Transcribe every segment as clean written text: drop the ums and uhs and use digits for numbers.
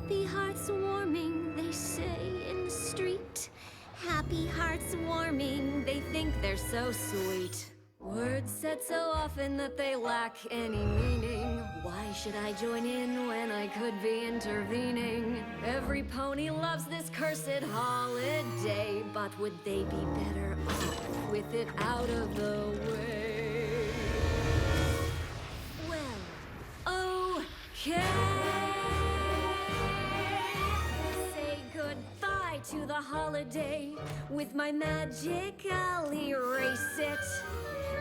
Happy hearts warming, they say in the street. Happy hearts warming, they think they're so sweet. Words said so often that they lack any meaning. Why should I join in when I could be intervening? Every pony loves this cursed holiday, but would they be better off with it out of the way? Well, okay. Say goodbye to the holiday. With my magic, I'll erase it.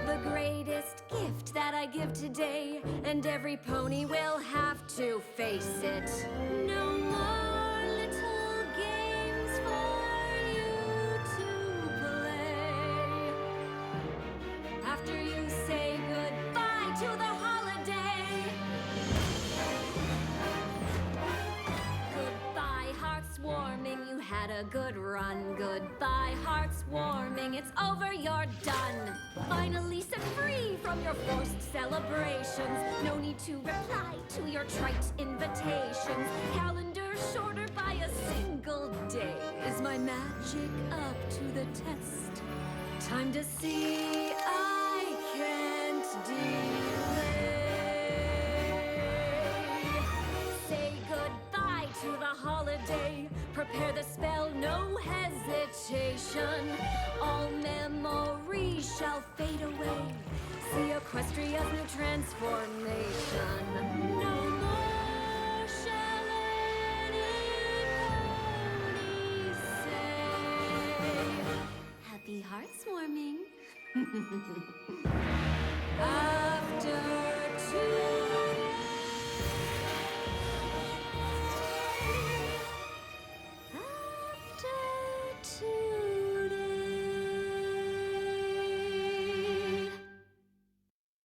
The greatest gift that I give today, and every pony will have to face it. No more little games for you to play. After you say goodbye to the holiday. Goodbye, hearts warming, you had a good run. Goodbye, hearts warming, it's over, you're done. Finally set free from your forced celebrations. No need to reply to your trite invitations. Calendar shorter by a single day. Is my magic up to the test? Time to see I can't delay. Say goodbye to the holiday. Prepare the spell, no hesitation. All memories shall fade away. See Equestria's new transformation. No more shall any pony say, happy hearts warming.